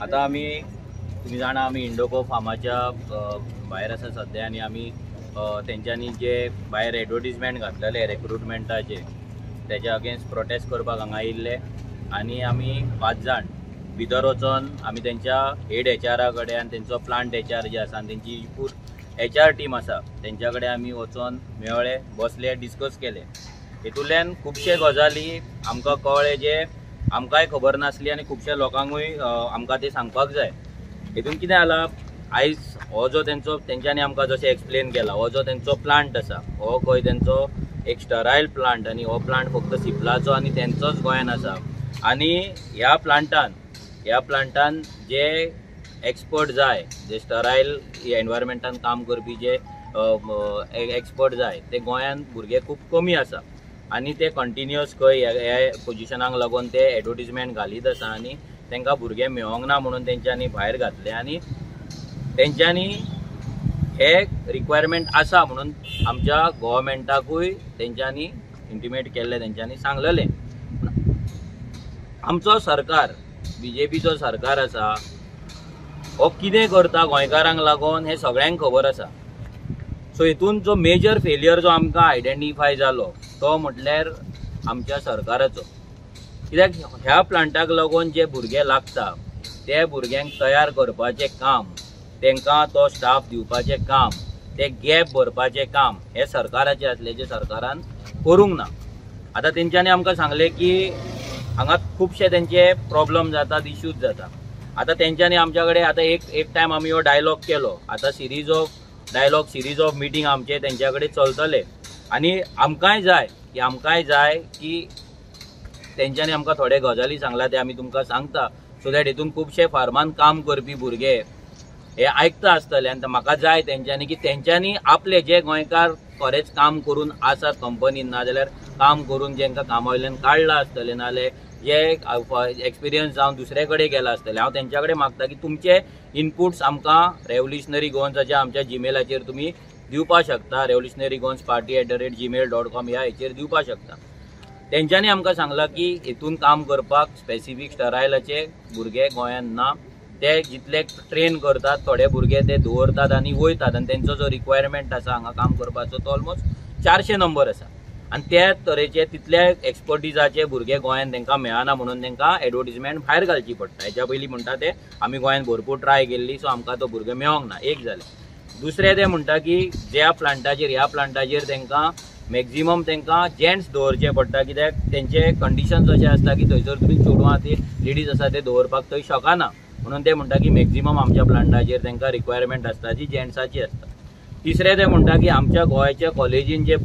आता आम्ही तुम्ही जाणा आम्ही इंडोको फार्माच्या भायर आसा सध्या आनी आमी तेंच्यांनी जे भायर एडवर्टिजमेंट घातलेले रिक्रुटमेंटाचे तेज्या अगेन्स्ट प्रोटेस्ट करपाक हांगा आयिल्ले आनी आमी 5 जाण भितर वचोन आमी तेंच्या हेड HR कडेन आनी तेंचो प्लांट HR जे आसा आनी तेंची पूर HR टीम आसा तेंच्या कडेन आमी वचोन मेळ्ळे बसले डिस्कस केले। हेतूंतल्यान खुबशे गजाली आमकां कळ्ळे जे आमकांय खबर नासली आनी खुबशा लोकांकूय आमकां ते सांगपाक जाय। हेतून कितें जाला आयज हो जो तेंच्यांनी आमकां जशें एक्सप्लेन केला हो जो तेंचो प्लांट आसा हो खंय तेंचो एक स्टरायल प्लांट आनी हो प्लांट फक्त सिप्लाचो आनी तेंचोच गोंयान आसा आनी ह्या प्लांटान जे एक्सपर्ट जाय जे स्टरायल एनवायरमेंटान काम करपी जे एक्सपर्ट जाय ते गोंयान भुरगे खूब कमी आसा आनी ते कंटिन्युअस खंय ह्या पोजिशनाक लागून ते एडवर्टिजमेंट घालीत आसा आनी तांकां भुरगे मेळोंक ना म्हणून तेंच्यांनी भायर घातले आनी तेंच्यांनी हे रिक्वायरमेंट आसा म्हणून आमच्या गव्हर्मेंटाकूय तेंच्यांनी इंटिमेट केल्लें तेंच्यांनी सांगलेलें। आमचो सरकार BJPचो सरकार आसा हो कितें करता गोंयकारांक लागून हे सगळ्यांक खबर आसा। सो हितून जो मेजर फेलियर जो आमकां आयडेंटिफाय जालो तो म्हटल्यार आमच्या सरकाराचो, कित्याक ह्या प्लांटाक लागून जे भुरगे लागता ते भुरग्यांक तयार करपाचें काम, तांकां तो स्टाफ दिवपाचें काम, ते गॅप भरपाचें काम हे सरकाराचें आसलें जे सरकारान करूंक ना। आतां तेंच्यांनी आमकां सांगलें की हांगा खुबशे तेंचे प्रॉब्लम जातात, इश्यूज जाता। आतां तेंच्यांनी आमच्या कडेन आतां एक टायम आमी हो डायलॉग केलो, आतां सिरीज ऑफ मिटींग आमचे तेंच्या कडेन चलतले आनी आमकांय जाय की तेंच्यांनी आमकां थोडे गजाली सांगला ते आमी तुमकां सांगता सो दॅट हितून खुबशे फार्मान काम करपी भुरगे हे आयकता आसतले आनी म्हाका जाय तेंच्यांनी की तेंच्यांनी आपले जे गोंयकार खरेंच काम करून आसात कंपनीन नाजाल्यार काम करून जेंकां कामा वयल्यान काडला आसतले नाजाल्यार जे एक्सपिरियन्स जावन दुसरे कडेन गेला आसतले हांव तेंच्या कडेन मागता की तुमचे इनपुट्स आमकां रेवल्युशनरी गोवन्साच्या आमच्या जीमेलाचेर तुमी दिवपाक शकता, revolutionarygowansparty@gmail.com ह्या हेचेर दिवपाक शकता। तेंच्यांनी आमकां सांगलां की हितून काम करपाक स्पेसिफीक स्टरायलाचे भुरगे गोंयान ना, ते जितले ट्रेन करतात थोडे भुरगे ते दवरतात आनी वयतात आनी तेंचो जो रिक्वायरमेंट आसा हांगा काम करपाचो तो ऑलमोस्ट 400 नंबर आसा आनी त्या तरेचे तितले एक्सपर्टिजाचे भुरगे गोंयान तांकां मेळना म्हणून तांकां एडवर्टिजमेंट भायर घालची पडटा। हेच्या पयलीं म्हणटा ते आमी गोंयान भरपूर ट्राय केल्ली सो आमकां तो भुरगे मेळोंक ना, एक जालें। दुसरें ते म्हणटा की ह्या प्लांटाचेर तांकां मॅक्झिमम तांकां जेंट्स दवरचे पडटा कित्याक तेंचे कंडिशन्स अशें आसता की थंयसर तुमी चेडवां ते लेडीज आसा ते दवरपाक थंय शकना म्हणून ते म्हणटा की मॅक्झिमम आमच्या प्लांटाचेर तांकां रिक्वायरमेंट आसता जी जेंट्साची आसता। तिसरें ते म्हणटा की आमच्या गोंयच्या कॉलेजीन जे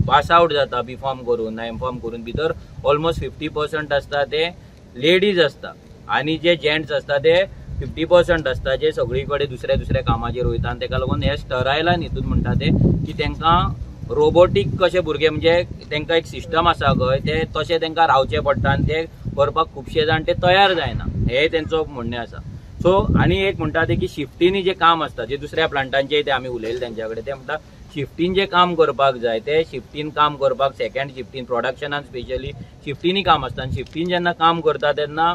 पास आउट जाता B.Pharm करून M.Pharm करून भितर ऑलमोस्ट 50% आसता ते लेडीज आसता आनी जे जेंट्स आसता ते 50% आसता जे सगळी कडेन दुसऱ्या कामाचेर वयता आनी ताका लागून हे स्टरायलान हितून म्हणटा ते की तांकां रोबोटीक कशे भुरगे म्हणजे तांकां एक सिस्टम आसा खंय ते तशें तांकां रावचें पडटा आनी ते करपाक खुबशे जाण ते तयार जायना हे तेंचो म्हणणें आसा। सो आनी एक म्हणटा ते की शिफ्टीनी जे काम आसता जे दुसऱ्या प्लांटांचेय ते आमी उलयले तेंच्या कडेन ते म्हणटा शिफ्टीन जे काम करपाक जाय ते शिफ्टीन काम करपाक सेकंड शिफ्टीन प्रोडक्शनान स्पेशली शिफ्टीनी काम आसता आनी शिफ्टीन जेन्ना काम करता तेन्ना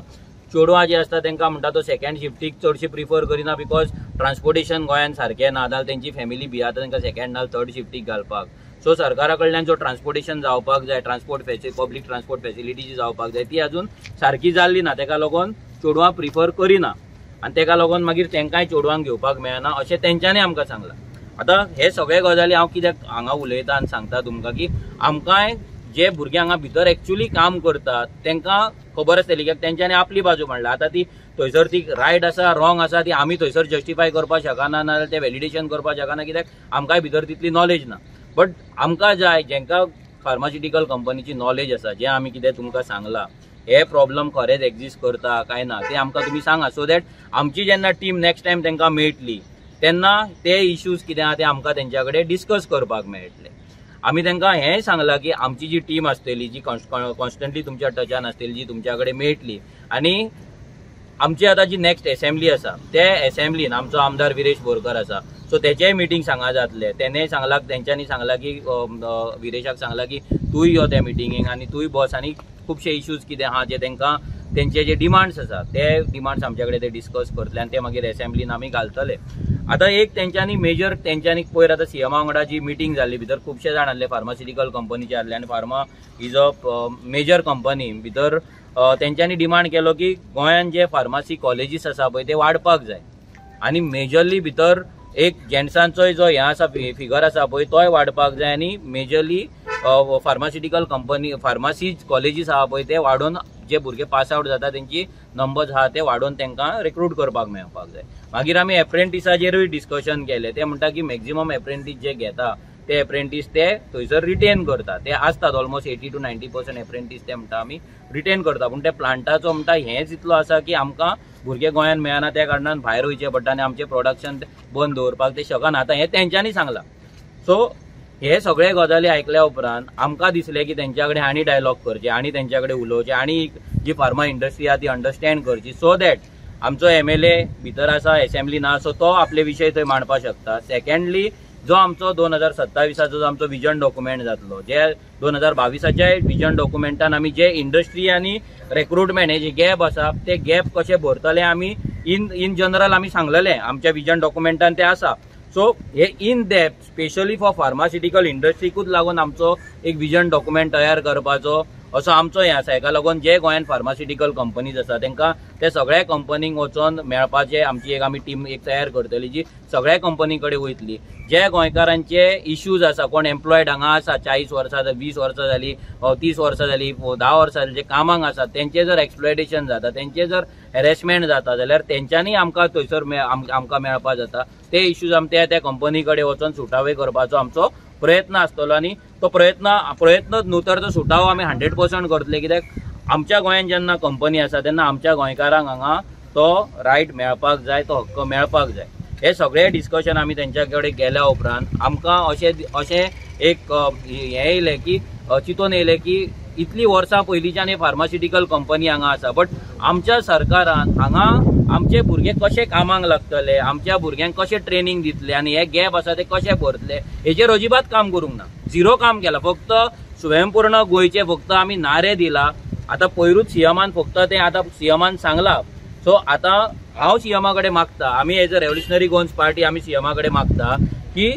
चेडवां जे आसता तांकां म्हणटा तो सेकंड शिफ्टीक चडशे प्रिफर करिना बिकॉज ट्रान्सपोर्टेशन गोंयान सारकें ना नाजाल्यार तेंची फॅमिली भियाता तांकां सेकंड नाजाल्यार थर्ड शिफ्टीक घालपाक। सो सरकारा कडल्यान जो ट्रान्सपोर्टेशन जावपाक जाय पब्लीक ट्रान्सपोर्ट फेसिलिटी जी जावपाक जाय ती अजून सारकी जाल्ली ना ताका लागून चेडवां प्रिफर करिना आनी ताका लागून मागीर तांकांय चेडवांक घेवपाक मेळना अशें तेंच्यांनी आमकां सांगलां। आतां हे सगळे गजाली हांव कित्याक हांगा उलयता आनी सांगता तुमकां की आमकांय जे भुरगे हांगा भितर एक्चुअली काम करतात तांकां खबर आसतली, कित्याक तेंच्यांनी आपली बाजू मांडला. आतां ती थंयसर ती रायट आसा रॉंग आसा ती आमी थंयसर जस्टिफाय करपाक शकना, नाजाल्यार ते व्हॅलिडेशन करपाक शकना, कित्याक आमकांय भितर तितली नॉलेज ना. बट आमकां जाय जेंका फार्मास्युटिकल कंपनीची नॉलेज आसा, जें आमी कितें तुमकां सांगलां, हे प्रॉब्लम खरेंच एक्झिस्ट करता काय ना ते आमकां तुमी सांगा, सो दॅट आमची जेन्ना टीम नेक्स्ट टायम तांकां मेळटली तेन्ना ते इश्यूज कितें आहा ते आमकां तेंच्या कडेन डिस्कस करपाक मेळटले. आमी तांकां हेंय सांगलां की आमची जी टीम आसतली, जी कॉन्स्टंटली तुमच्या टचान आसतली, जी तुमच्या कडेन मेळटली, आनी आमची आतां जी नेक्स्ट असेंब्ली आसा ते असेंब्लीन आमचो आमदार विरेश बोरकर आसा, सो तेचेय मिटींग सांगा जातले. तेणेय सांगलां, तेंच्यांनी सांगलां की विरेशाक सांगलां की तूंय यो त्या मिटिंगेक आनी तूंय बस, आनी खुबशे इश्यूज कितें आहा जे तांकां तेंचे जे डिमांड्स आसा ते डिमांड्स आमच्या कडेन ते डिस्कस करतले आनी ते मागीर असेंब्लीन आमी घालतले. आतां एक तेंच्यांनी मेजर तेंच्यांनी पयर आतां सीएमा वांगडा जी मिटींग जाल्ली, भितर खुबशे जाण आसले फार्मास्युटिकल कंपनीचे आसले, आनी pharma is a major company. भितर तेंच्यांनी डिमांड केलो की गोंयान जे फार्मासी कॉलेजीस आसा पळय ते वाडपाक जाय, आनी मेजरली भितर एक जेंट्सांचो जो हें आसा फिगर आसा पळय तोय वाडपाक जाय, आनी majorly pharmaceutical company pharmacy colleges आहा पळय ते वाडोवन जे भुरगे पास आउट जाता तेंची नंबर्स आहा ते वाडोवन तांकां रिक्रूट करपाक मेळपाक जाय. मागीर आमी एप्रेंटिसाचेरूय डिस्कशन केलें. ते म्हणटा की मॅक्झिमम एप्रेंटीस जे घेता ते एप्रेंटीस ते थंयसर रिटेन करता, ते आसतात ऑलमोस्ट 80 to 90% एप्रेंटीस ते म्हणटा आमी रिटेन करता. पूण ते प्लांटाचो म्हणटा हेंच इतलो आसा की आमकां भुरगे गोंयान मेळना, त्या कारणान भायर वयचें पडटा आनी आमचें प्रोडक्शन बंद दवरपाक ते शकना. आतां हें तेंच्यांनी सांगलां. सो हे सगळे गजाली आयकल्या उपरांत आमकां दिसलें की तेंच्या कडेन आनी डायलॉग करचे, आनी तेंच्या कडेन उलोवचें, आनी जी फार्मा इंडस्ट्री आहा ती अंडरस्टँड करची, सो दॅट आमचो MLA भितर आसा असेंब्लीन आहा सो तो आपले विशय थंय मांडपाक शकता. सेकंडली जो आमचो 2027 जो आमचो विजन डॉक्युमेंट जातलो, जे 2022च्या विजन डॉक्युमेंटान आमी जे इंडस्ट्री आनी रिक्रुटमेंट हे जे गॅप आसा ते गॅप कशे भरतले आमी इन जनरल आमी सांगलेले आमच्या विजन डॉक्युमेंटान ते आसा. सो हे in depth specially for pharmaceutical इंडस्ट्रीकूच लागून आमचो एक विजन डॉक्युमेंट तयार करपाचो असो आमचो हें आसा. हेका लागून जे गोंयान फार्मास्युटिकल कंपनीज आसा तांकां ते सगळ्या कंपनीक वचोन मेळपाचे आमची एक आमी टीम एक तयार करतली जी सगळ्या कंपनी कडेन वयतली. जे गोंयकारांचे इश्यूज आसा, कोण एम्प्लॉयड हांगा आसा 40 वर्सां 20 वर्सां जाली 30 वर्सां जाली 10 वर्सां जाली जे कामाक आसा तेंचे जर एक्सप्लॉयटेशन जाता, तेंचे जर हॅरेसमेंट जाता जाल्यार तेंच्यांनी आमकां थंयसर आमकां मेळपा जाता. ते इश्यूज आमी त्या कंपनी कडेन वचोन सुटावे करपाचो आमचो प्रयत्न आसतलो, आनी तो प्रयत्न न्हू तर तो सुटावो आमी 100% करतले. कित्याक आमच्या गोंयान जेन्ना कंपनी आसा तेन्ना आमच्या गोंयकारांक हांगा तो रायट मेळपाक जाय, तो हक्क मेळपाक जाय. हे सगळे डिस्कशन आमी तेंच्या कडेन केल्या उपरांत आमकां अशें एक हें येयलें की चिंतून येयलें की इतली वर्सां पयलींच्यान हे फार्मास्युटिकल कंपनी हांगा आसा, बट आमच्या सरकारान हांगा आमचे भुरगे कशे कामाक लागतले, आमच्या भुरग्यांक कशें ट्रेनिंग दितले आनी हे गॅप आसा ते कशे भरतले हेजेर अजिबात काम करूंक ना. झिरो काम केला. फक्त स्वयंपूर्ण गोंयचे फक्त आमी नारे दिला. आतां पयरूच सीएमान फक्त ते आतां सीएमान सांगला. सो आतां हांव सीएमा कडेन मागता, आमी एज अ रेव्होल्युशनरी गोवन्स पार्टी आमी सीएमा कडेन मागता की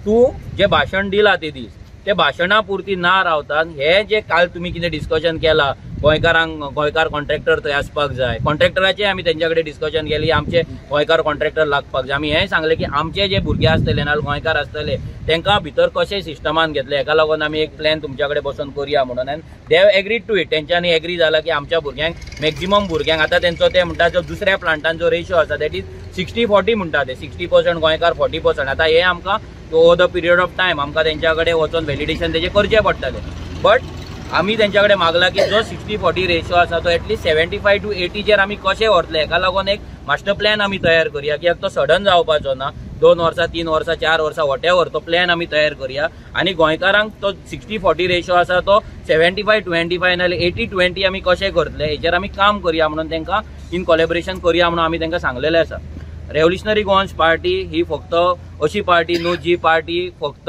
तूं जे भाशण दिला ते दीस ते भाशणा पुरती ना रावता. हे जे काल तुमी कितें डिस्कशन केला गोंयकार कॉन्ट्रॅक्टर थंय आसपाक जाय, कॉन्ट्रॅक्टराचें आमी तेंच्या कडेन डिस्कशन केली आमचे गोंयकार कॉन्ट्रॅक्टर लागपाक जाय. आमी हेंय सांगलें की आमचे जे भुरगे आसतले नाजाल्यार गोंयकार आसतले तांकां भितर कशें सिस्टमान घेतले, हेका लागून आमी एक प्लॅन तुमच्या कडेन बसून करुया म्हणून. आनी they have agreed to it. तेंच्यांनी एग्री जाला की आमच्या भुरग्यांक मॅक्झिमम भुरग्यांक आतां तेंचो ते म्हणटा जो दुसऱ्या प्लांटान जो रेशो आसा दॅट इज 60-40 म्हणटा ते 60% गोंयकार 40%. आतां हे आमकां over the period of time आमकां तेंच्या कडेन वचून व्हॅलिडेशन तेजें करचें पडटलें. बट आमी तेंच्या कडेन मागला की जो 60-40 रेशो आसा तो एटलीस्ट 75 to 80 चेर आमी कशें व्हरतले हेका लागून एक मास्टर प्लॅन आमी तयार करुया. कित्याक तो सडन जावपाचो ना, 2 वर्सां 3 वर्सां 4 वर्सां वॉटेवर तो प्लॅन आमी तयार करुया. आनी गोंयकारांक तो 60-40 रेशो आसा तो 75-25 नाजाल्यार 80-20 आमी कशें करतले हेचेर आमी काम करुया म्हणून तांकां इन कोलॅबोरेशन करुया म्हणून आमी तांकां सांगलेलें आसा. रेव्होल्युशनरी गोवन्स पार्टी ही फक्त अशी पार्टी न्हू जी पार्टी फक्त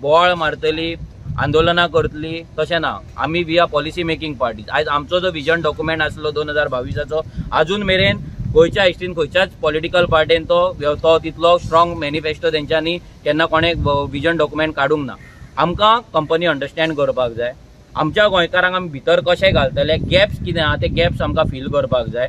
बोवाळ मारतली, आंदोलनां करतली, तशें ना. आमी we are policy making party. आयज आमचो जो विजन डॉक्युमेंट आसलो 2022 अजून मेरेन गोंयच्या हिस्ट्रीन खंयच्याच पॉलिटिकल पार्टीन तो तितलो स्ट्रॉंग मॅनिफेस्टो तेंच्यांनी केन्ना कोणें विजन डॉक्युमेंट काडूंक ना. आमकां कंपनी अंडरस्टँड करपाक जाय, आमच्या गोंयकारांक आमी भितर कशें घालतले, गॅप्स कितें आहा ते गॅप्स आमकां फील करपाक जाय.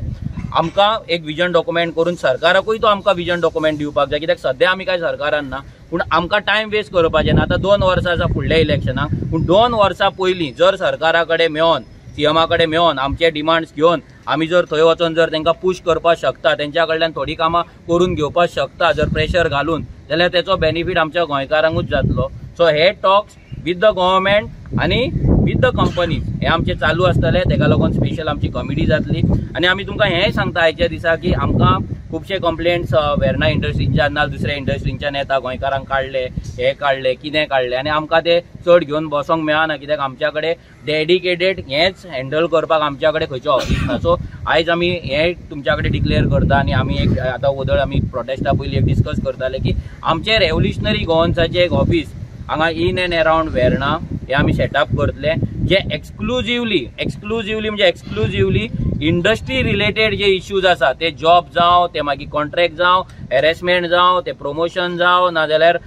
आमकां एक विजन डॉक्युमेंट करून सरकाराकूय तो आमकां विजन डॉक्युमेंट दिवपाक जाय, कित्याक सध्या आमी काय सरकारान ना, पूण आमकां टायम वेस्ट करपाचें ना. आतां 2 वर्सां आसा फुडल्या इलेक्शनाक, पूण 2 वर्सां पयलीं जर सरकारा कडेन मेळोन सीएमा कडेन मेळोन आमचे डिमांड्स घेवन आमी जर थंय वचोन जर तांकां पुश करपाक शकता, तेंच्या कडल्यान थोडी कामां करून घेवपाक शकता जर प्रेशर घालून, जाल्यार तेचो बेनिफीट आमच्या गोंयकारांकूच जातलो. सो हे टॉक्स विथ द गव्हर्मेंट आनी विथ द कंपनीज हे आमचे चालू आसतले. तेका लागून स्पेशल आमची कमिटी जातली. आनी आमी तुमकां हेंय सांगता आयच्या दिसा की आमकां खुबशे कंप्लेंट्स वेर्ना इंडस्ट्रीच्यान ना दुसऱ्या इंडस्ट्रीच्यान येता, गोंयकारांक काडले, हे काडले, कितें काडले, आनी आमकां ते चड घेवन बसोंक मेळना, कित्याक आमच्या कडेन डेडिकेटेड हेंच हँडल करपाक आमच्या कडेन खंयचें ऑफिस ना. सो आयज आमी हें तुमच्या कडेन डिक्लेअर करता आनी आमी एक आतां वदळ आमी प्रोटेस्टा पयलीं एक डिस्कस करताले की आमचे रेव्होल्युशनरी गोवन्साचें एक ऑफिस हांगा इन एंड अराउंड वेर्ना हे आमी सेटअप करतले, जे एक्सक्लुझिवली म्हणजे एक्सक्लुझिवली इंडस्ट्री रिलेटेड जे इश्यूज आसा ते जॉब जावं, ते मागीर कॉन्ट्रॅक्ट जावं, हॅरेसमेंट जावं, ते प्रमोशन जावं, नाजाल्यार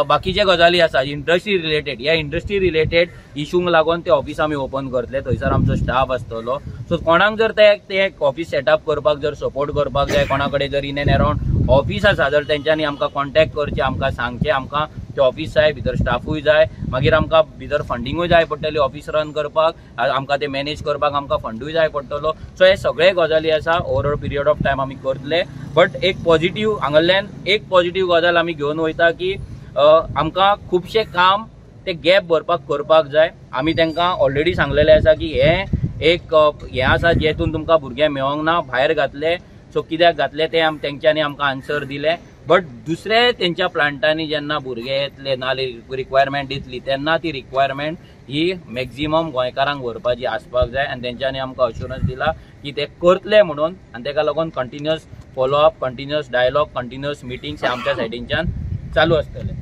बाकीचे गजाली आसा इंडस्ट्री रिलेटेड, ह्या इंडस्ट्री रिलेटेड इश्यूंक लागून ते ऑफिस आमी ओपन करतले. थंयसर आमचो स्टाफ आसतलो. सो कोणाक जर ते ऑफिस सेटअप करपाक जर सपोर्ट करपाक जाय, कोणा कडेन जर इन एंड अराउंड ऑफिस आसा, जर तेंच्यांनी आमकां कॉन्टॅक्ट करचें, आमकां सांगचें, आमकां ते ऑफिस जाय, भितर स्टाफूय जाय, मागीर आमकां भितर फंडिंगूय जाय पडटली ऑफिस रन करपाक, आमकां ते मॅनेज करपाक आमकां फंडूय जाय पडटलो. सो हे सगळे गजाली आसा ओवरऑल पिरियड ऑफ टायम आमी करतले. बट एक पॉझिटिव्ह हांगाल्यान एक पॉझिटिव्ह गजाल आमी घेवन वयता की आमकां खुबशे काम ते गॅप भरपाक करपाक जाय. आमी तांकां ऑलरेडी सांगलेलें आसा की हें आसा जेतून तुमकां भुरगे मेळोंक ना, भायर घातले. सो कित्याक घातले ते तेंच्यांनी आमकां आन्सर दिले. बट दुसरे तेंच्या प्लांटांनी जेन्ना भुरगे येतले नाल्यार रिक्वायरमेंट दितली तेन्ना ती रिक्वायरमेंट ही मॅक्झिमम गोंयकारांक भरपाची आसपाक जाय. आनी तेंच्यांनी आमकां अश्युरन्स दिला की ते करतले म्हणून. आनी तेका लागून continuous follow up, continuous dialogue, continuous meetings हे आमच्या सायडींच्यान चालू आसतले.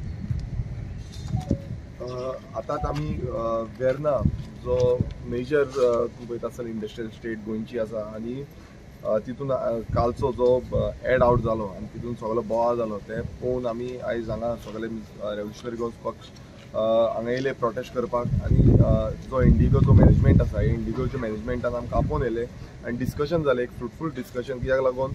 आतांच आमी वेर्ना जो मेजर तूं पळयता आसतना इंडस्ट्रियल स्टेट गोंयची आसा आनी तितून कालचो जो एड आउट जालो आनी तितून सगळो बोवाळ जालो ते पळोवन आमी आयज हांगा सगळे रेव्होल्युशनरी गोवन्स पक्ष हांगा येयले प्रोटेस्ट करपाक. आनी जो इंडिगोचो मॅनेजमेंट आसा, इंडिगोच्या मॅनेजमेंटान आमकां आपोवन येयले आनी डिस्कशन जालें, एक फ्रुटफूल डिस्कशन, कित्याक लागून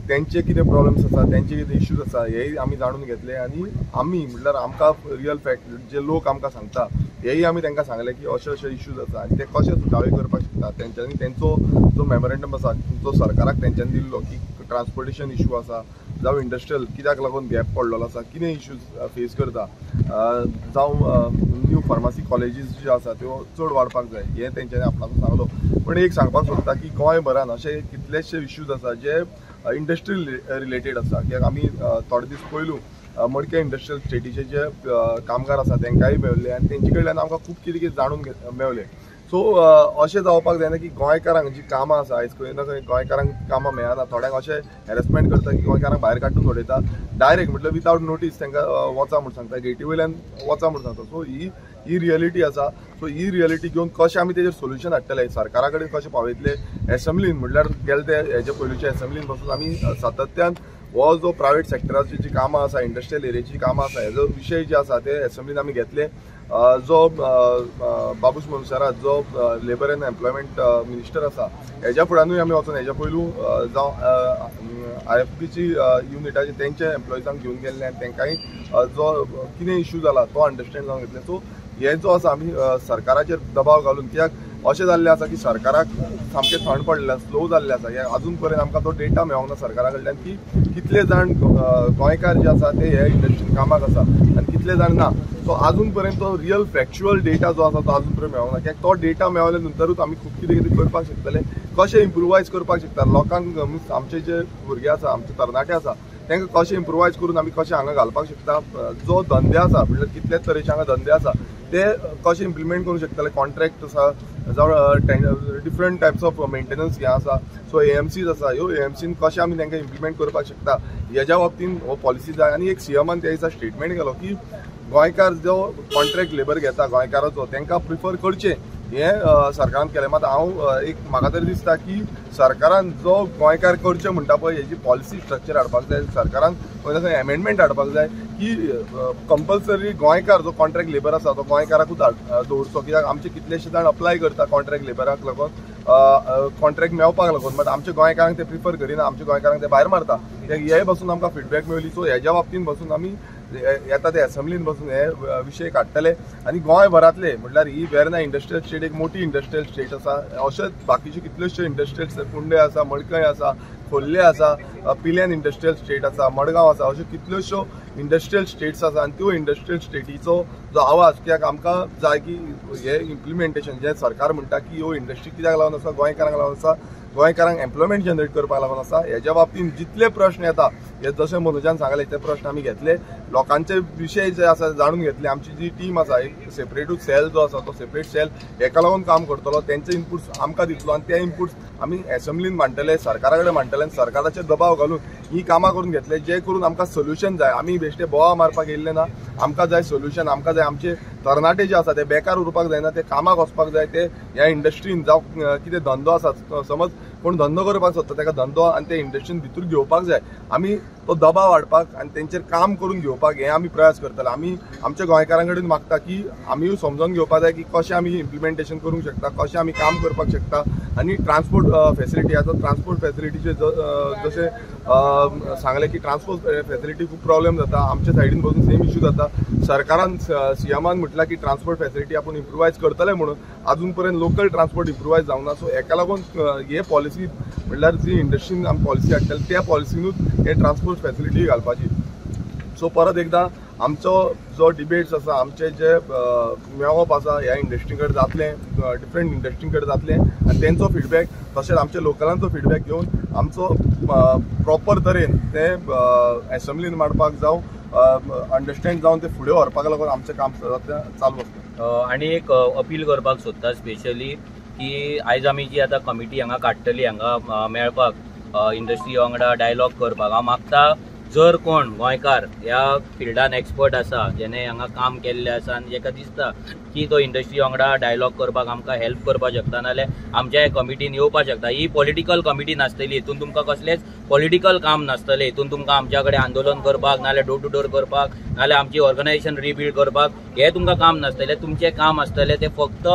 तेंचे कितें प्रॉब्लम्स आसा, तेंचे कितें इश्यूज आसा हेय आमी जाणून घेतले. आनी आमी म्हणल्यार आमकां रियल फॅक्ट जे लोक आमकां सांगता हेय आमी तांकां सांगले की अशे इश्यूज आसा आनी ते कशे सुटावे करपाक शकता. तेंच्यांनी तेंचो जो मेमोरेंडम आसा जो सरकाराक तेंच्यांनी दिल्लो की ट्रान्सपोर्टेशन इश्यू आसा जावं इंडस्ट्रियल कित्याक लागून गॅप पडलेलो आसा, कितें इश्यूज फेस करता, जावं न्यू फार्मासी कॉलेजीस ज्यो आसा त्यो चड वाडपाक जाय हे तेंच्यांनी आपणाक सांगलो. पण एक सांगपाक सोदता की गोंयभरान अशे कितलेशे इश्यूज आसा जे इंडस्ट्री रिलेटेड आसा. कित्याक आमी थोडे दीस पयलू मडके इंडस्ट्रियल स्टेटीचे जे कामगार आसा तांकांय मेळ्ळे आनी तेंचे कडल्यान आमकां खूब कितें कितें जाणून मेळ्ळें. सो अशें जावपाक जायना की गोंयकारांक जी कामां आसा आयज खंय ना खंय गोंयकारांक कामां मेळना, थोड्यांक अशें हॅरेसमेंट करता की गोंयकारांक भायर काडून उडयता, डायरेक्ट म्हटल्यार विथआउट नोटीस तांकां वचा म्हूण सांगता, गेटी वयल्यान वचा म्हूण सांगता. सो ही रियलिटी आसा. सो ही रियलिटी घेवन कशें आमी तेजेर सोल्युशन हाडटले, सरकारा कडेन कशें पावयतले. एसेंब्लीन म्हटल्यार गेले ते हेजे पयलींच्या एसेंब्लीन बसून आमी सातत्यान हो जो प्रायवेट सेक्टराची जी कामां आसा, इंडस्ट्रियल एरियाची कामां आसा हेजो विशय जे आसा ते एसेंब्लीन आमी घेतले. जो बाबूश मोन्सेरात जो लेबर एंड एम्प्लॉयमेंट मिनिस्टर आसा हेज्या फुड्यानूय आमी वचून हेज्या पयलू जावं IFPची युनिटाचे तेंचे एम्प्लॉयजांक घेवन गेल्ले आनी तेंकांय जो कितें इश्यू जाला तो अंडरस्टँड जावन घेतले. सो हे जो आसा आमी सरकाराचेर दबाव घालून, कित्याक अशें जाल्लें आसा की सरकाराक सामकें थंड पडलें, स्लो जाल्लें आसा. हे अजून पर्यंत आमकां तो डेटा मेळोंक ना सरकारा कडल्यान की कितले जाण गोंयकार जे आसा ते हे इंडस्ट्रीन कामाक आसा आनी कितले जाण ना. सो अजून पर्यंत तो रियल फॅक्च्युअल डेटा जो आसा तो अजून पर्यंत मेळोंक ना. कित्याक तो डेटा मेळले नंतरूच आमी खूब कितें कितें करपाक शकतले, कशें इम्प्रुवायज करपाक शकता लोकांक. आमचे जे भुरगे आसा, आमचे तरणाटे आसा तांकां कशें इम्प्रुवायज करून आमी कशें हांगा घालपाक शकता. जो धंदे आसा म्हणल्यार कितलेच तरेचे हांगा धंदे आसा ते कशें इम्प्लिमेंट करूंक शकतले. कॉन्ट्रॅक्ट आसा जावं डिफरंट टायप्स ऑफ मेंटेनन्स हें आसा. सो AMCs आसा, ह्यो AMCन कशें आमी तांकां इम्प्लिमेंट करपाक शकता हेज्या बाबतीन हो पॉलिसी जाय. आनी एक CMन त्या दिसा स्टेटमेंट केलो की गोंयकार जो कॉन्ट्रॅक्ट लेबर घेता गोंयकाराचो तांकां प्रिफर करचें हें सरकारान केलें. मात म्हाका तरी दिसता की सरकारान जो गोंयकार करचें म्हणटा पळय हेजी पॉलिसी स्ट्रक्चर हाडपाक जाय. सरकारान खंय एमेंडमेंट हाडपाक जाय की कंपल्सरी गोंयकार जो कॉन्ट्रॅक्ट लेबर आसा तो गोंयकाराकूच दवरचो. कित्याक आमचे कितलेशे जाण अप्लाय करता कॉन्ट्रॅक्ट लेबराक लागून कॉन्ट्रॅक्ट मेळपाक लागून, बट आमच्या गोंयकारांक ते प्रिफर करिना, आमच्या गोंयकारांक ते भायर मारता. हे बसून आमकां फीडबॅक मेळ्ळी. सो हेज्या बाबतीन बसून आमी येता ते असेंब्लीन बसून हे विशय काडटले. आनी गोंयभरांतले म्हटल्यार ही वेर्ना इंडस्ट्रियल स्टेट एक मोठी इंडस्ट्रियल स्टेट आसा. अशेंच बाकीचे कितल्योशे इंडस्ट्रियल, कुंडे आसा, मडकय आसा, खोर्ले आसा, पिलेन इंडस्ट्रियल स्टेट आसा, मडगांव आसा, अश्यो कितल्योश्यो इंडस्ट्रियल स्टेट्स आसा. आनी त्यो इंडस्ट्रियल स्टेटीचो जो आवाज, कित्याक आमकां जाय की हे इम्प्लिमेंटेशन जे सरकार म्हणटा की ह्यो इंडस्ट्री कित्याक लागून आसा, गोंयकारांक लागून आसा, गोंयकारांक एम्प्लॉयमेंट जनरेट करपाक लागून आसा. हेज्या बाबतीन जितले प्रश्न येता हे जशें मनोजान सांगले ते प्रश्न आमी घेतले, लोकांचे विशय जे आसा जाणून घेतले. आमची जी टीम आसा एक सेपरेटूच सेल जो आसा तो सेपरेट सेल हेका लागून काम करतलो. तेंचे इनपुट्स आमकां दितलो आनी ते इनपुट्स आमी असेंब्लीन मांडटले, सरकारा कडेन मांडटले आनी सरकाराचेर दबाव घालून ही कामां करून घेतले, जे करून आमकां सोल्युशन जाय. आमी बेश्टे बोवा मारपाक येयल्ले ना, आमकां जाय सोल्युशन. आमकां जाय आमचे तरणाटे जे आसा ते बेकार उरपाक जायना, ते कामाक वचपाक जाय. ते ह्या इंडस्ट्रीन जावं कितें धंदो आसा, समज कोण धंदो करपाक सोदता ताका धंदो आनी ते इंडस्ट्रीन भितर घेवपाक जाय. आमी तो दबाव हाडपाक आनी तेंचेर काम करून घेवपाक हे आमी प्रयास करतले. आमी आमच्या गोंयकारां कडेन मागता की आमीय समजून घेवपाक जाय की कशें आमी इम्प्लिमेंटेशन करूंक शकता, कशें आमी काम करपाक शकता. आनी ट्रान्सपोर्ट फेसिलिटी आसा, ट्रान्सपोर्ट फेसिलिटीचे जशें सांगले की ट्रान्सपोर्ट फेसिलिटी खूब प्रॉब्लेम जाता. आमच्या सायडीन बसून सेम इश्यू जाता. सरकारान सीएमान म्हटलां की ट्रान्सपोर्ट फेसिलिटी आपूण इम्प्रुवायज करतले म्हणून, अजून पर्यंत लोकल ट्रान्सपोर्ट इम्प्रुवायज जावना. सो हेका लागून हे पॉलिसी म्हटल्यार जी इंडस्ट्रीन आमी पॉलिसी हाडटले त्या पॉलिसीनूच हे ट्रान्सपोर्ट फेसिलिटी घालपाची. सो परत एकदां आमचो जो डिबेट्स आसा, आमचे जे मेळप आसा ह्या इंडस्ट्री कडेन जातले, डिफरंट इंडस्ट्री कडेन जातले आनी तेंचो फीडबॅक तशेंच आमच्या लोकलांचो फीडबॅक घेवन आमचो प्रॉपर तरेन ते असेंब्लीन मांडपाक जावं, अंडरस्टँड जावन ते फुडें व्हरपाक लागून आमचें काम चालू आसता. आनी एक अपील करपाक सोदता स्पेशली की आयज आमी जी आतां कमिटी हांगा काडटली, हांगा मेळपाक इंडस्ट्री वांगडा डायलॉग करपाक, हांव मागता जर कोण गोंयकार ह्या फिल्डान एक्सपर्ट आसा, जेणे हांगा काम केल्लें आसा आनी जेका दिसता की तो इंडस्ट्री वांगडा डायलॉग करपाक आमकां हेल्प करपाक शकता, नाल्यार आमच्या ह्या कमिटीन येवपाक शकता. ही पॉलिटिकल कमिटी नासतली, हितून तुमकां कसलेंच पॉलिटिकल काम नासतलें. हितून तुमकां आमच्या कडेन आंदोलन करपाक, नाल्यार डोर टू डोर करपाक, नाल्यार आमची ऑर्गनायझेशन रिबिल्ड करपाक हे तुमकां काम नासतलें. तुमचें काम आसतलें तें फक्त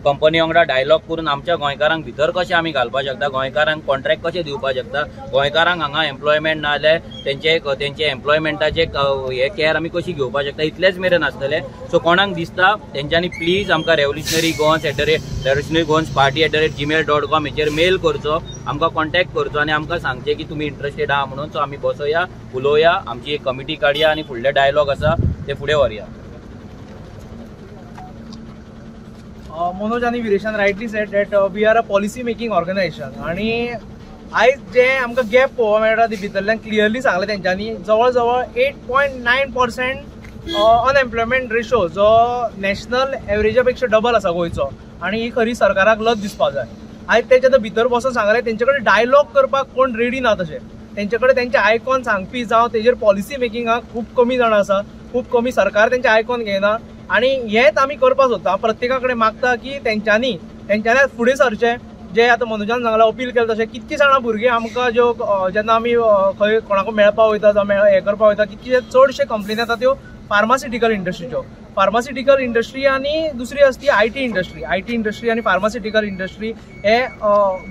कंपनी वांगडा डायलॉग करून आमच्या गोंयकारांक भितर कशें आमी घालपाक शकता, गोंयकारांक कॉन्ट्रॅक्ट कशें दिवपाक शकता, गोंयकारांक हांगा एम्प्लॉयमेंट ना जाल्यार तेंचे एम्प्लॉयमेंटाचे हे कॅर आमी कशी घेवपाक शकता, इतलेच मेरेन आसतलें. सो कोणाक दिसता तेंच्यांनी प्लीज आमकां रेव्होल्युशनरी गोवन्स party@gmail.com हेचेर मेल करचो, आमकां कॉन्टॅक्ट करचो आनी आमकां सांगचें की तुमी इंट्रस्टेड आहा म्हणून. सो आमी बसोया, उलोवया, आमची एक कमिटी काडया आनी फुडले डायलॉग आसा ते फुडें व्हरया. मनोज आणि विरेशान rightly said that we are a policy making organisation आणि आयज जे आमकां गॅप पळोवपाक मेळटा ते भितरल्यान क्लियरली सांगलें तेंच्यांनी जवळ जवळ 8.9% अनएम्प्लॉयमेंट रेशो जो नॅशनल एवरेजा पेक्षा डबल आसा गोंयचो आणि ही खरी सरकाराक लज दिसपाक जाय. आयज तेच्या भितर बसून सांगलें तेंचे कडेन डायलॉग करपाक कोण रेडी ना तशें. तेंचे कडेन तेंचे आयकॉन सांगपी जावं तेजेर पॉलिसी मेकिंगाक खूब कमी जाणां आसा, खूब कमी सरकार तेंचे आयकॉन घेयना आणि हेच आमी करपाक सोदता. प्रत्येका कडेन मागता की तेंच्यांनी फुडें सरचें. जे आतां मनोजान सांगलां, अपील केलें तशें कितकी जाणां भुरगे आमकां ज्यो जेन्ना आमी खंय कोणाकूय मेळपाक वयता जावं हें करपाक वयता, कितके चडशे कंपनी आसा त्यो फार्मास्युटिकल इंडस्ट्रीच्यो. फार्मास्युटिकल इंडस्ट्री आनी दुसरी आसा ती आयटी इंडस्ट्री आनी फार्मास्युटिकल इंडस्ट्री हे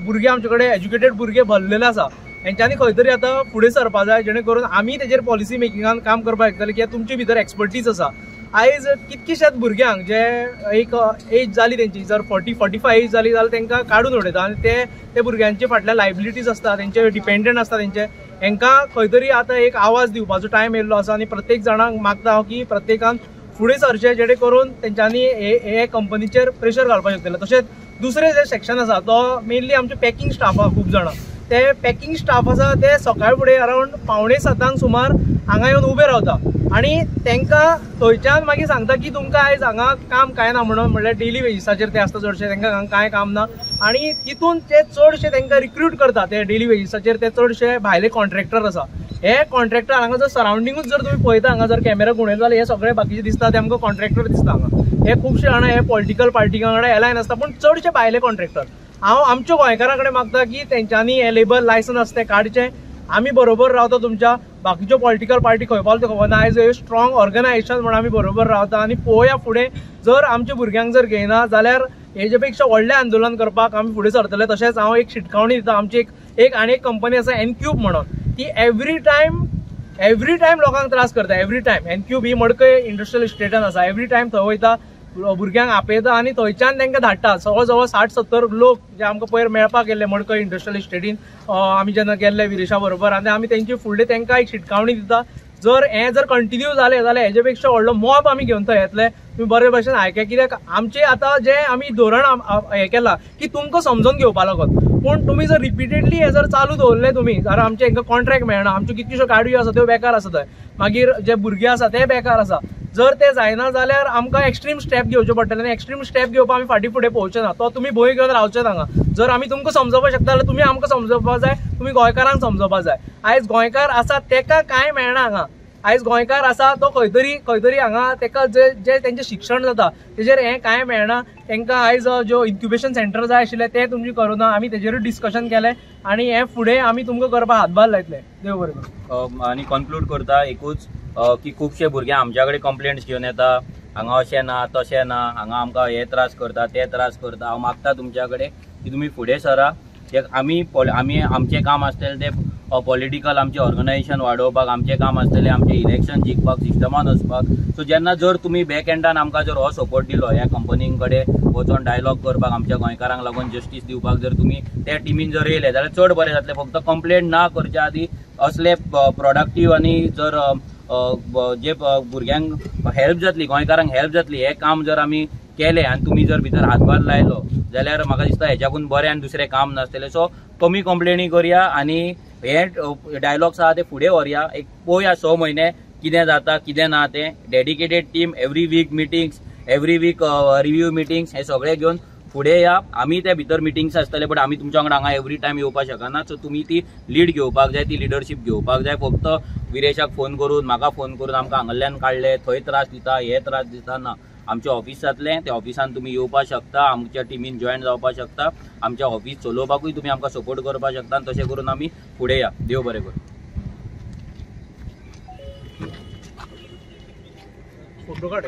भुरगे आमचे कडेन एज्युकेटेड भुरगे भरलेले आसा. हेंच्यांनी खंय तरी आतां फुडें सरपाक जाय, जेणे करून आमी तेजेर पॉलिसी मेकिंगान काम करपाक शकतले, कित्याक तुमचे भितर एक्सपर्टीज आसा. आयज कितकीशेच भुरग्यांक जे एक एज जाली तेंची, जर 40-45 एज जाली जाल्यार तेंकां काडून उडयता आनी ते भुरग्यांचे फाटल्यान लायबिलिटीज आसता, तेंचे डिपेंडंट आसता तेंचे. हेंकां खंय तरी आतां एक आवाज दिवपाचो टायम येयल्लो आसा आनी प्रत्येक जाणांक मागता हांव की प्रत्येकान फुडें सरचें, जेणे करून तेंच्यांनी हे कंपनीचेर प्रेशर घालपाक शकतले. तशेंच दुसरे जे सेक्शन आसा तो मेनली आमचे पॅकिंग स्टाफ आहा. खूब जाणां ते पॅकिंग स्टाफ आसा ते सकाळ फुडें अरावंड 6:45 सुमार हांगा येवन उबे रावता आणि तेंकां थंयच्यान मागीर सांगता की तुमकां आयज हांगा काम कांय ना म्हणून, म्हणल्यार डेली वेजीसाचेर ते आसता चडशे, तेंकां हांगा कांय काम ना. आणि तितून ते चडशे तेंकां रिक्रूट करता ते डेली वेजीसाचेर. ते चडशे भायले कॉन्ट्रॅक्टर आसा. हे कॉन्ट्रॅक्टर हांगा जर सरावंडिंगूच जर तुमी पळयता, हांगा जर कॅमेरा घुंवयलो जाल्यार हे सगळे बाकीचे दिसता ते आमकां कॉन्ट्रॅक्टर दिसता. हांगा हे खुबशे जाणां हे पॉलिटिकल पार्टी वांगडा एलायन आसता, पूण चडशे भायले कॉन्ट्रॅक्टर. हांव आमच्या गोंयकारां कडेन मागता की तेंच्यांनी हे लेबर लायसन्स आसा ते काडचे आमी बरोबर रावता तुमच्या बाकीच्यो पॉलिटिकल पार्टी खंय पावला ते खबर ना आयज हे स्ट्रॉंग ऑर्गनायझेशन म्हणून आमी बरोबर रावता आनी पळोवया फुडें जर आमच्या भुरग्यांक जर घेयना जाल्यार हेजे पेक्षा व्हडलें आंदोलन करपाक आमी फुडें सरतले. तशेंच हांव एक शिटकावणी दिता आमची एक आनी एक कंपनी आसा एनक्यूब म्हणून ती एवरी टायम लोकांक त्रास करता एवरी टायम. एनक्यूब ही मडकय इंडस्ट्रियल इस्टेटान आसा एवरी टायम थंय वयता भुरग्यांक आपयता आनी थंयच्यान तांकां धाडटा. जवळ 60-70 लोक जे आमकां पयर मेळपाक गेल्ले मडकय इंडस्ट्रियल इस्टेटीन आमी जेन्ना गेल्ले विरेशा बरोबर आनी आमी तेंची फुडली तांकां एक शिटकावणी दिता. जर हें जर कंटिन्यू जालें जाल्यार हेजे पेक्षा व्हडलो मॉब आमी घेवन थंय येतले. तुम्ही बरे भशेन आयका कित्याक आमचे आतां जे आमी धोरण हें केलां की तुमकां समजून घेवपा लागून पूण तुमी जर रिपिटेडली हे जर चालू दवरले तुमी जाल्यार आमचे हांकां कॉन्ट्रॅक्ट मेळना. आमच्यो कितल्योश्यो गाडयो आसा त्यो बेकार आसा थंय. मागीर जे भुरगे आसा ते बेकार आसा. जर ते जायना जाल्यार आमकां एक्स्ट्रीम स्टेप घेवचे पडटले आनी एक्स्ट्रीम स्टेप घेवपाक आमी फाटीं फुडें पळोवचे ना. तो तुमी भंय घेवन रावचे हांगा. जर आमी तुमकां समजोवपाक शकता जाल्यार तुमी आमकां समजोवपाक जाय. तुमी गोंयकारांक समजोवपाक जाय. आयज गोंयकार आसा तेका कांय मेळना हांगा. आयज गोंयकार आसा तो खंय तरी हांगा तेका जे तेंचें शिक्षण जाता तेजेर हें कांय मेळना. तांकां आयज ज्यो इन्क्युबेशन सेंटर जाय आशिल्ले ते तुमचे करूना. आमी तेजेरूच डिस्कशन केलें आनी हें फुडें आमी तुमकां करपाक हातभार लायतले. देव बरें करूं. आनी कन्क्लूड करता एकूच की खुबशे भुरगे आमच्या कडेन कंप्लेंट्स घेवन येता हांगा अशें ना तशें ना हांगा आमकां हे त्रास करता ते त्रास करता. हांव मागता तुमच्या कडेन की तुमी फुडें सरा. आमी आमचें काम आसतलें तें पॉलिटिकल आमचें ऑर्गनायझेशन वाडोवपाक आमचें काम आसतलें आमचें इलेक्शन जिखपाक सिस्टमान वचपाक. सो जेन्ना जर तुमी बॅक एंडान आमकां जर हो सपोर्ट दिलो ह्या कंपनीं कडेन वचोन डायलॉग करपाक आमच्या गोंयकारांक लागून जस्टीस दिवपाक जर तुमी त्या टिमीन जर येयले जाल्यार चड बरें जातलें. फक्त कंप्लेंट ना करच्या आदी असले प्रोडक्टीव आनी जर जे भुरग्यांक हेल्प जातली गोंयकारांक हेल्प जातली हें काम जर आमी केलें आनी तुमी जर भितर हातभार लायलो जाल्यार म्हाका दिसता हेच्याकून बरें आनी दुसरें काम नासतलें. सो कमी कंप्लेनी करया आनी हे डायलॉग्स आहा ते फुडें व्हरया. एक पळोवया 6 म्हयने कितें जाता कितें ना तें. Dedicated team every week meetings every week review meetings हे सगळे घेवन फुडें या. आमी ते भितर मिटिंग्स आसतले बट आमी तुमच्या वांगडा हांगा एवरी टायम येवपाक शकना. सो तुमी ती लीड घेवपाक जाय ती लिडरशीप घेवपाक जाय. फक्त विरेशाक फोन करून म्हाका फोन करून आमकां हांगाल्यान काडले थंय त्रास दिता हे त्रास दिता ना. आमचें ऑफिस जातलें त्या ऑफिसान तुमी येवपाक शकता आमच्या टिमीन जॉयन जावपाक शकता. आमच्या ऑफिस चलोवपाकूय तुमी आमकां सपोर्ट करपाक शकता आनी तशें करून आमी फुडें या. देव बरें करूं. फोटो काड.